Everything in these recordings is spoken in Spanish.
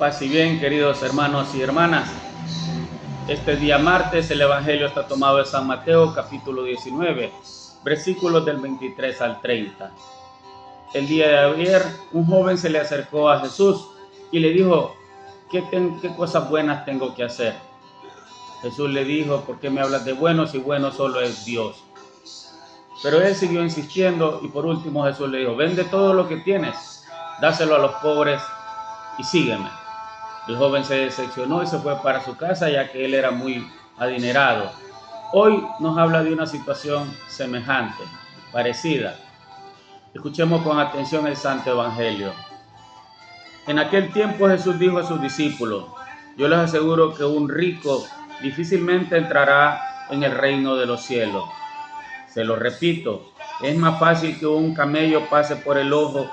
Paz y bien, queridos hermanos y hermanas. Este día martes el Evangelio está tomado de San Mateo, capítulo 19, versículos del 23 al 30. El día de ayer, un joven se le acercó a Jesús y le dijo, ¿qué cosas buenas tengo que hacer? Jesús le dijo, ¿por qué me hablas de bueno si bueno solo es Dios? Pero él siguió insistiendo y por último Jesús le dijo, vende todo lo que tienes, dáselo a los pobres y sígueme. El joven se decepcionó y se fue para su casa ya que él era muy adinerado. Hoy nos habla de una situación semejante, parecida. Escuchemos con atención el Santo Evangelio. En aquel tiempo Jesús dijo a sus discípulos, yo les aseguro que un rico difícilmente entrará en el reino de los cielos. Se lo repito, es más fácil que un camello pase por el ojo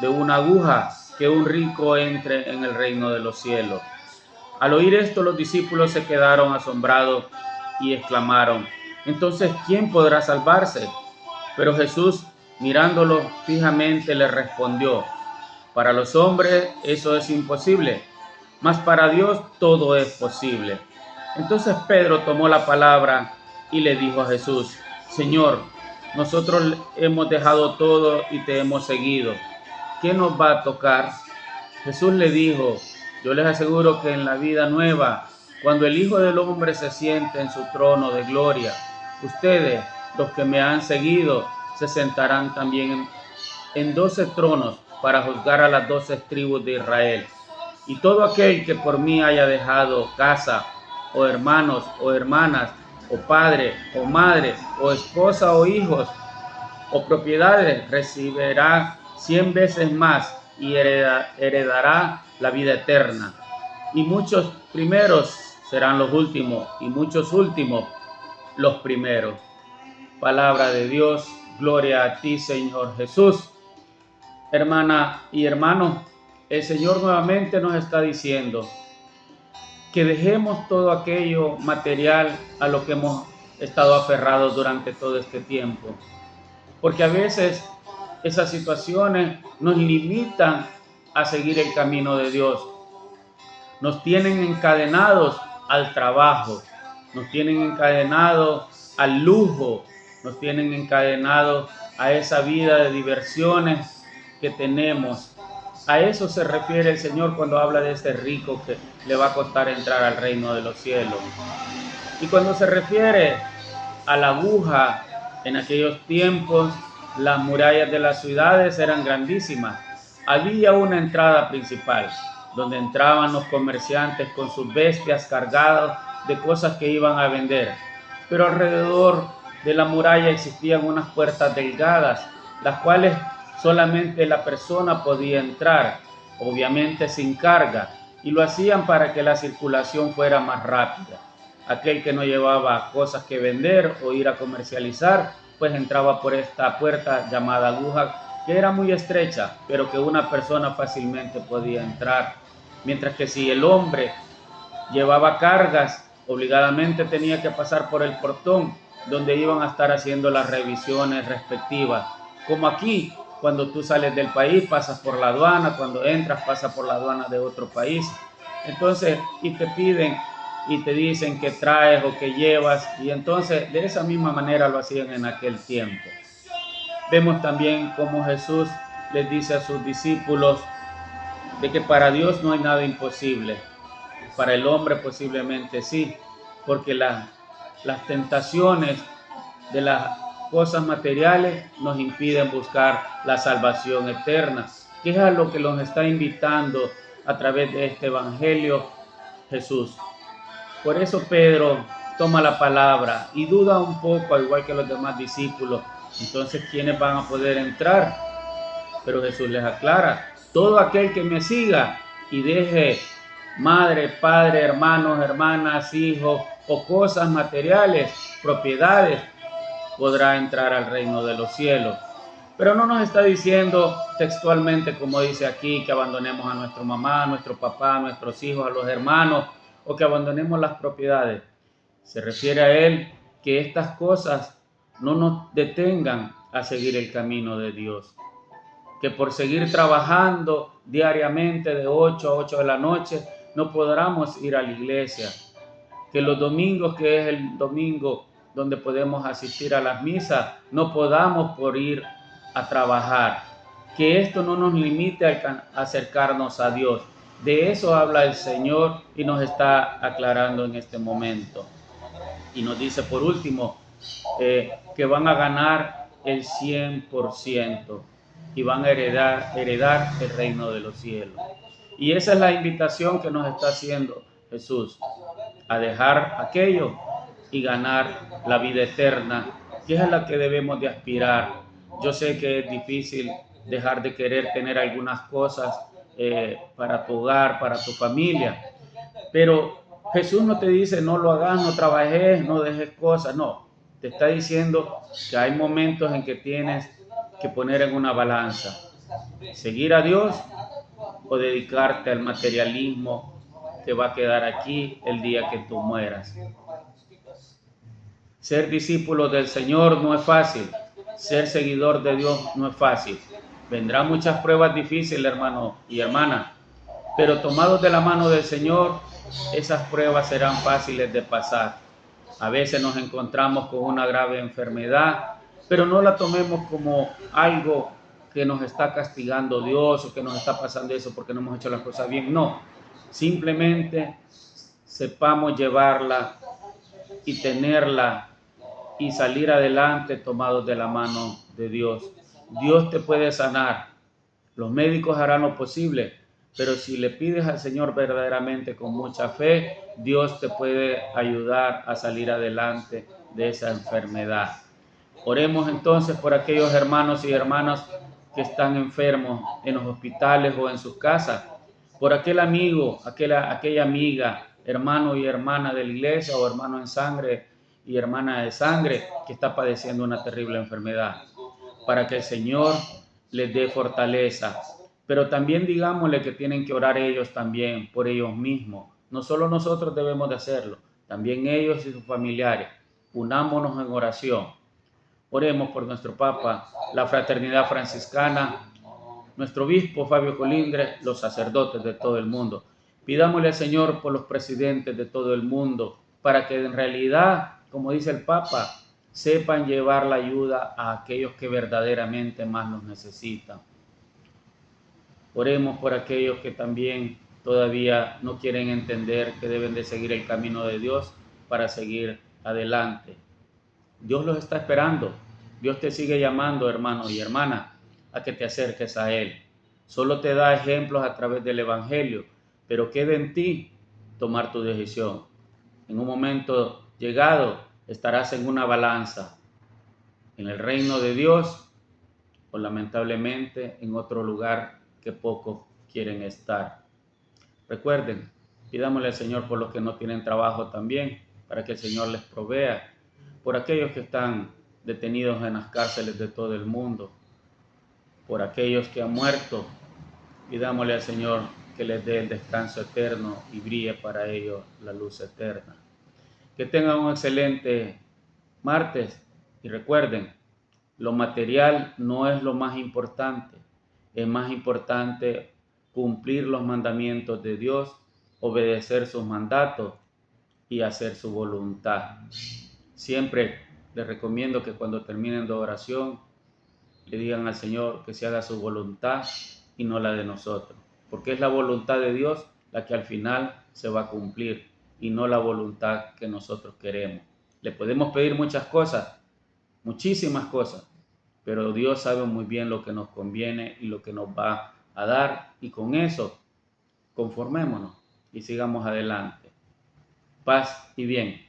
de una aguja que un rico entre en el reino de los cielos. Al oír esto, los discípulos se quedaron asombrados y exclamaron, entonces, ¿quién podrá salvarse? Pero Jesús, mirándolos fijamente, les respondió, para los hombres eso es imposible, mas para Dios todo es posible. Entonces Pedro tomó la palabra y le dijo a Jesús, Señor, nosotros hemos dejado todo y te hemos seguido. ¿Qué nos va a tocar? Jesús le dijo, yo les aseguro que en la vida nueva, cuando el Hijo del Hombre se siente en su trono de gloria, ustedes, los que me han seguido, se sentarán también en 12 tronos para juzgar a las 12 tribus de Israel. Y todo aquel que por mí haya dejado casa, o hermanos, o hermanas, o padre, o madre, o esposa, o hijos, o propiedades, recibirá 100 veces más y heredará la vida eterna. Y muchos primeros serán los últimos, y muchos últimos los primeros. Palabra de Dios, gloria a ti, Señor Jesús. Hermana y hermano, el Señor nuevamente nos está diciendo que dejemos todo aquello material a lo que hemos estado aferrados durante todo este tiempo. Porque a veces esas situaciones nos limitan a seguir el camino de Dios. Nos tienen encadenados al trabajo, nos tienen encadenados al lujo, nos tienen encadenados a esa vida de diversiones que tenemos. A eso se refiere el Señor cuando habla de ese rico que le va a costar entrar al reino de los cielos. Y cuando se refiere a la aguja, en aquellos tiempos las murallas de las ciudades eran grandísimas. Había una entrada principal, donde entraban los comerciantes con sus bestias cargadas de cosas que iban a vender. Pero alrededor de la muralla existían unas puertas delgadas, las cuales solamente la persona podía entrar, obviamente sin carga, y lo hacían para que la circulación fuera más rápida. Aquel que no llevaba cosas que vender o ir a comercializar, pues entraba por esta puerta llamada aguja, que era muy estrecha, pero que una persona fácilmente podía entrar. Mientras que si el hombre llevaba cargas, obligadamente tenía que pasar por el portón, donde iban a estar haciendo las revisiones respectivas. Como aquí, cuando tú sales del país, pasas por la aduana, cuando entras, pasas por la aduana de otro país. Entonces, y te piden y te dicen qué traes o qué llevas, y entonces de esa misma manera lo hacían en aquel tiempo. Vemos también cómo Jesús les dice a sus discípulos de que para Dios no hay nada imposible, para el hombre posiblemente sí, porque las tentaciones de las cosas materiales nos impiden buscar la salvación eterna, que es a lo que nos está invitando a través de este evangelio Jesús. Por eso Pedro toma la palabra y duda un poco, al igual que los demás discípulos. Entonces, ¿quiénes van a poder entrar? Pero Jesús les aclara, todo aquel que me siga y deje madre, padre, hermanos, hermanas, hijos o cosas materiales, propiedades, podrá entrar al reino de los cielos. Pero no nos está diciendo textualmente, como dice aquí, que abandonemos a nuestra mamá, a nuestro papá, a nuestros hijos, a los hermanos, o que abandonemos las propiedades. Se refiere a él que estas cosas no nos detengan a seguir el camino de Dios. que por seguir trabajando diariamente de 8 a 8 de la noche no podamos ir a la iglesia, que los domingos, que es el domingo donde podemos asistir a las misas, no podamos por ir a trabajar, que esto no nos limite a acercarnos a Dios. De eso habla el Señor y nos está aclarando en este momento. Y nos dice por último que van a ganar el 100% y van a heredar el reino de los cielos. Y esa es la invitación que nos está haciendo Jesús, a dejar aquello y ganar la vida eterna, que es la que debemos de aspirar. Yo sé que es difícil dejar de querer tener algunas cosas para tu hogar, para tu familia, pero Jesús no te dice no lo hagas, no trabajes, no dejes cosas, no. Te está diciendo que hay momentos en que tienes que poner en una balanza, seguir a Dios o dedicarte al materialismo que va a quedar aquí el día que tú mueras. Ser discípulo del Señor no es fácil, ser seguidor de Dios no es fácil. Vendrán muchas pruebas difíciles, hermano y hermana, pero tomados de la mano del Señor, esas pruebas serán fáciles de pasar. A veces nos encontramos con una grave enfermedad, pero no la tomemos como algo que nos está castigando Dios o que nos está pasando eso porque no hemos hecho las cosas bien. No, simplemente sepamos llevarla y tenerla y salir adelante tomados de la mano de Dios. Dios te puede sanar. Los médicos harán lo posible, pero si le pides al Señor verdaderamente con mucha fe, Dios te puede ayudar a salir adelante de esa enfermedad. Oremos entonces por aquellos hermanos y hermanas que están enfermos en los hospitales o en sus casas, por aquel amigo, aquella amiga, hermano y hermana de la iglesia o hermano en sangre y hermana de sangre que está padeciendo una terrible enfermedad, para que el Señor les dé fortaleza. Pero también digámosle que tienen que orar ellos también por ellos mismos. No solo nosotros debemos de hacerlo, también ellos y sus familiares. Unámonos en oración. Oremos por nuestro Papa, la Fraternidad Franciscana, nuestro obispo Fabio Colindres, los sacerdotes de todo el mundo. Pidámosle al Señor por los presidentes de todo el mundo, para que en realidad, como dice el Papa, sepan llevar la ayuda a aquellos que verdaderamente más los necesitan. Oremos por aquellos que también todavía no quieren entender que deben de seguir el camino de Dios para seguir adelante. Dios los está esperando. Dios te sigue llamando, hermano y hermana, a que te acerques a Él. Solo te da ejemplos a través del Evangelio, pero queda en ti tomar tu decisión. En un momento llegado estarás en una balanza, en el reino de Dios o lamentablemente en otro lugar que pocos quieren estar. Recuerden, pidámosle al Señor por los que no tienen trabajo también, para que el Señor les provea, por aquellos que están detenidos en las cárceles de todo el mundo, por aquellos que han muerto, pidámosle al Señor que les dé el descanso eterno y brille para ellos la luz eterna. Que tengan un excelente martes y recuerden, lo material no es lo más importante, es más importante cumplir los mandamientos de Dios, obedecer sus mandatos y hacer su voluntad. Siempre les recomiendo que cuando terminen de oración le digan al Señor que se haga su voluntad y no la de nosotros, porque es la voluntad de Dios la que al final se va a cumplir y no la voluntad que nosotros queremos. Le podemos pedir muchas cosas, muchísimas cosas, pero Dios sabe muy bien lo que nos conviene y lo que nos va a dar, y con eso conformémonos y sigamos adelante. Paz y bien.